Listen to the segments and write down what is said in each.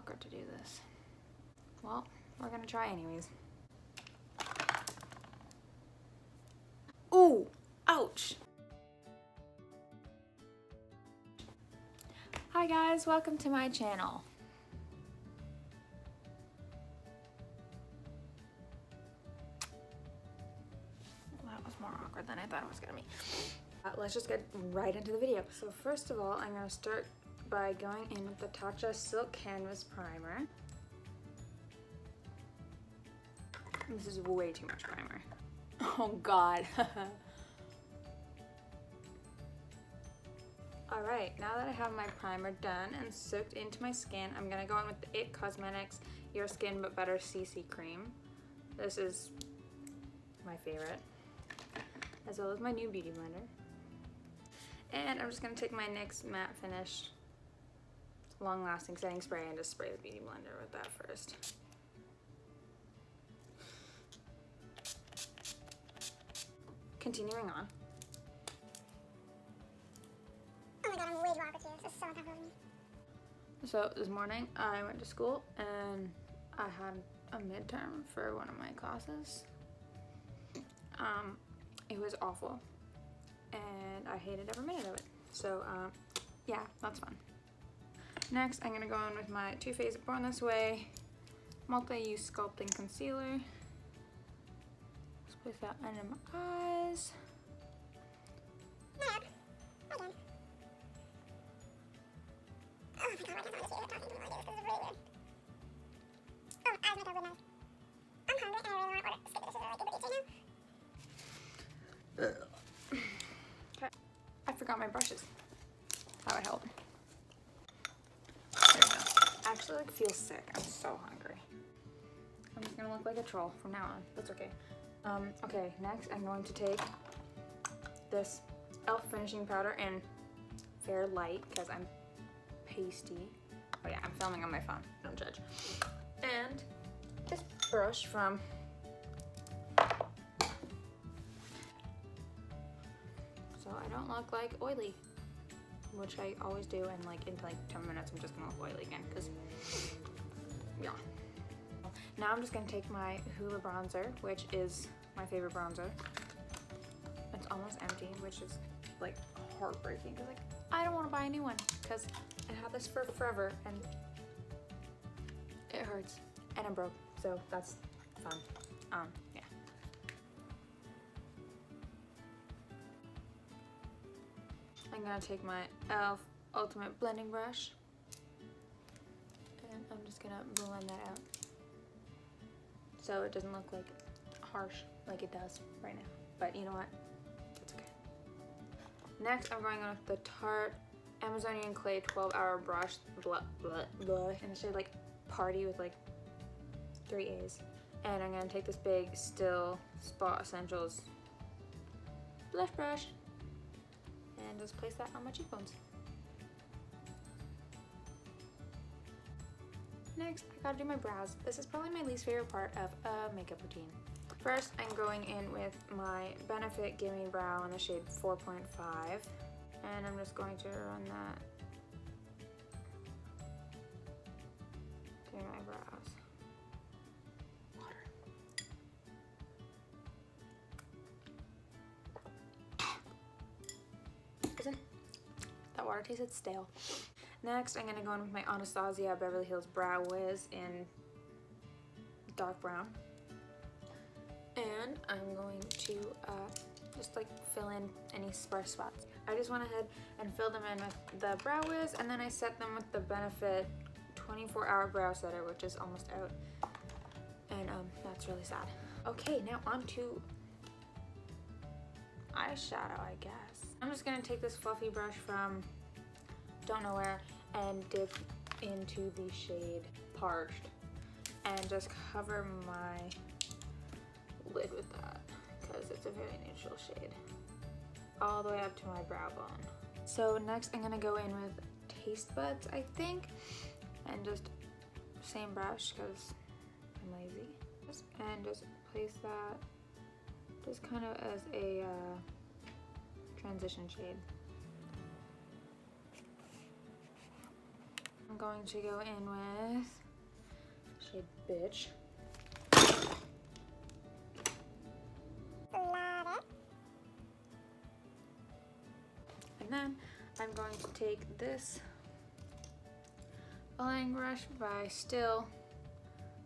awkward to do this. Well, we're gonna try anyways. Ooh, ouch. Hi guys, welcome to my channel. That was more awkward than I thought it was gonna be. Let's just get right into the video. So first of all, I'm gonna start by going in with the Tatcha Silk Canvas Primer. This is way too much primer. Oh God. Alright, now that I have my primer done and soaked into my skin, I'm gonna go in with the IT Cosmetics Your Skin But Better CC Cream. This is my favorite, as well as my new Beauty Blender. And I'm just gonna take my NYX Matte Finish Long Lasting Setting Spray and just spray the Beauty Blender with that first. Continuing on. Oh my god, I'm way too awkward too. This is so uncomfortable for me. So this morning I went to school and I had a midterm for one of my classes. It was awful and I hated every minute of it. So yeah, that's fun. Next, I'm gonna go in with my Too Faced Born This Way Multi-Use Sculpting Concealer. Just place that under my eyes. Okay, I forgot my brushes. That would help. There we go. I actually feel sick. I'm so hungry. I'm just gonna look like a troll from now on. That's okay. Okay, next I'm going to take this e.l.f. finishing powder in Fair Light because I'm pasty. Oh yeah, I'm filming on my phone. Don't judge. And this brush from so I don't look like oily, which I always do, and like in like 10 minutes I'm just gonna look oily again because yeah. Now I'm just gonna take my Hoola bronzer, which is my favorite bronzer. It's almost empty, which is like heartbreaking because like I don't want to buy a new one because I had this for forever and it hurts and I'm broke, so that's fun. Yeah. I'm gonna take my e.l.f. Ultimate Blending Brush and I'm just gonna blend that out so it doesn't look like harsh like it does right now. But you know what? It's okay. Next, I'm going on with the Tarte Amazonian Clay 12-Hour Brush in the shade like Party with like 3 A's. And I'm gonna take this big Still Spot Essentials blush brush and just place that on my cheekbones. Next, I gotta do my brows. This is probably my least favorite part of a makeup routine. First, I'm going in with my Benefit Gimme Brow in the shade 4.5. And I'm just going to run that through my brows. Water. Isn't that water tasted stale? Next, I'm gonna go in with my Anastasia Beverly Hills Brow Wiz in dark brown. And I'm going to just like fill in any sparse spots. I just went ahead and filled them in with the Brow Wiz, and then I set them with the Benefit 24-Hour Brow Setter, which is almost out. And that's really sad. Okay, now on to eyeshadow, I guess. I'm just gonna take this fluffy brush from Don't Know Where and dip into the shade Parched and just cover my lid with that because it's a very neutral shade all the way up to my brow bone. So next I'm gonna go in with Taste Buds, I think, and just same brush because I'm lazy, and just place that just kind of as a transition shade. I'm going to go in with shade Bitch. Love it. And then I'm going to take this blending brush by Still.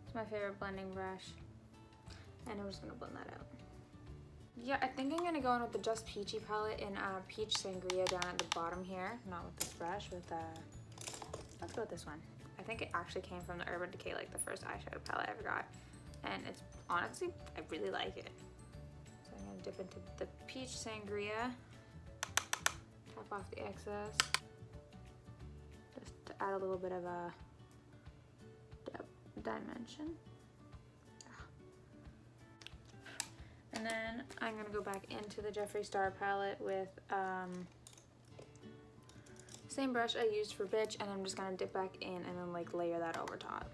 It's my favorite blending brush. And I'm just gonna blend that out. Yeah, I think I'm gonna go in with the Just Peachy palette in Peach Sangria down at the bottom here. Not with this brush, with let's go with this one. I think it actually came from the Urban Decay, like the first eyeshadow palette I ever got. And it's honestly, I really like it. So I'm gonna dip into the Peach Sangria. Tap off the excess. Just to add a little bit of a dimension. And then I'm gonna go back into the Jeffree Star palette with same brush I used for Bitch, and I'm just gonna dip back in and then like layer that over top.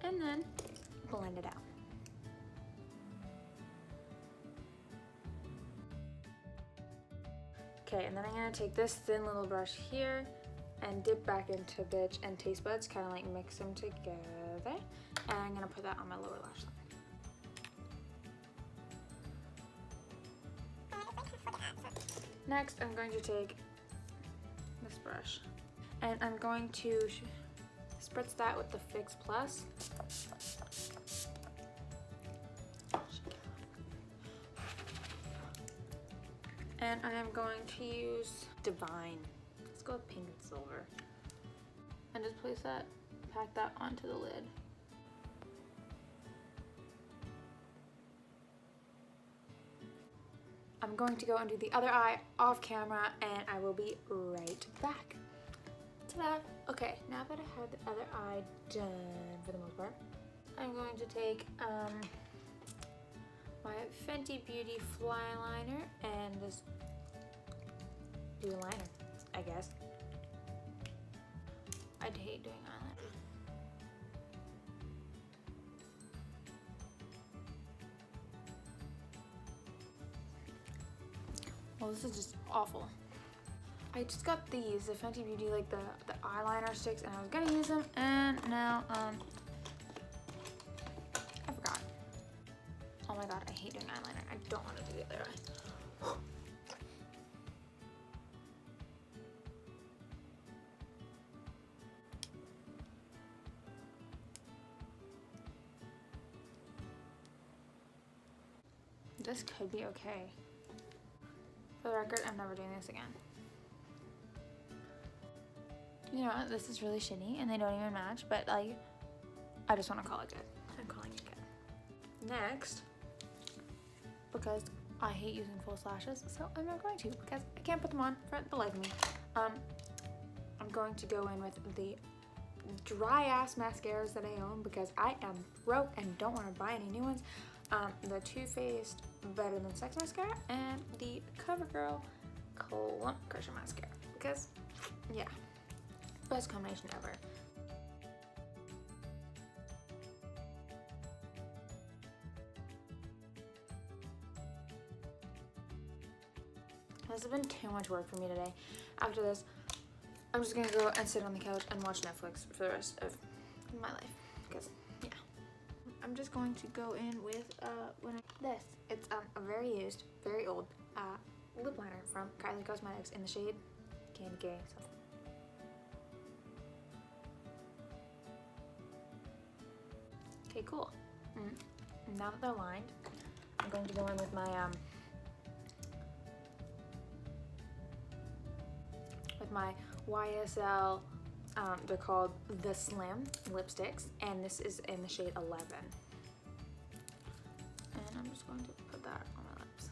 And then blend it out. Okay, and then I'm gonna take this thin little brush here and dip back into Bitch and Taste Buds, kind of like mix them together. And I'm gonna put that on my lower lash line. Next, I'm going to take this brush and I'm going to spritz that with the Fix Plus. And I am going to use Divine. Let's go with pink and silver. And just place that, pack that onto the lid. I'm going to go and do the other eye off camera and I will be right back. Ta-da! Okay, now that I have the other eye done for the most part, I'm going to take my Fenty Beauty Fly Liner and just do a liner, I guess. I'd hate doing eyeliner. Well, this is just awful. I just got these, the Fenty Beauty, like the eyeliner sticks, and I was gonna use them, and now, I forgot. Oh my god, I hate doing eyeliner. I don't want to do the other eye. This could be okay. For the record, I'm never doing this again. You know what? This is really shitty and they don't even match, but like, I just want to call it good. I'm calling it good. Next, because I hate using false lashes, so I'm not going to because I can't put them on for the life of me. I'm going to go in with the dry ass mascaras that I own because I am broke and don't want to buy any new ones. The Too Faced Better Than Sex mascara and the CoverGirl Clump Crusher mascara because, yeah, best combination ever. This has been too much work for me today. After this, I'm just gonna go and sit on the couch and watch Netflix for the rest of my life because, yeah. I'm just going to go in with this. It's a very used, very old lip liner from Kylie Cosmetics in the shade Candy Gay. So. Okay, cool. Now that they're lined, I'm going to go in with my YSL. They're called the Slim lipsticks, and this is in the shade 11. And I'm just going to put that on my lips.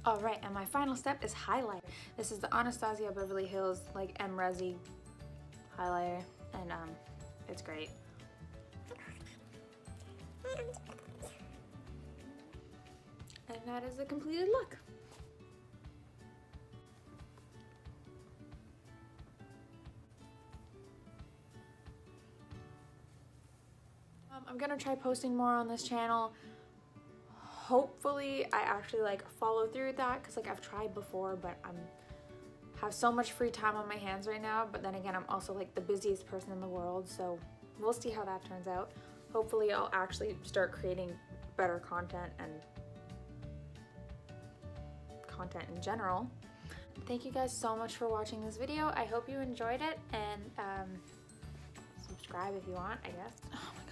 All right, and my final step is highlight. This is the Anastasia Beverly Hills like M-Resi highlighter, and it's great. And that is the completed look. I'm gonna try posting more on this channel. hopefully I actually like follow through with that, because like I've tried before, but have so much free time on my hands right now. But then again, I'm also like the busiest person in the world, so we'll see how that turns out. Hopefully I'll actually start creating better content and content in general. Thank you guys so much for watching this video. I hope you enjoyed it, and subscribe if you want, I guess. Oh my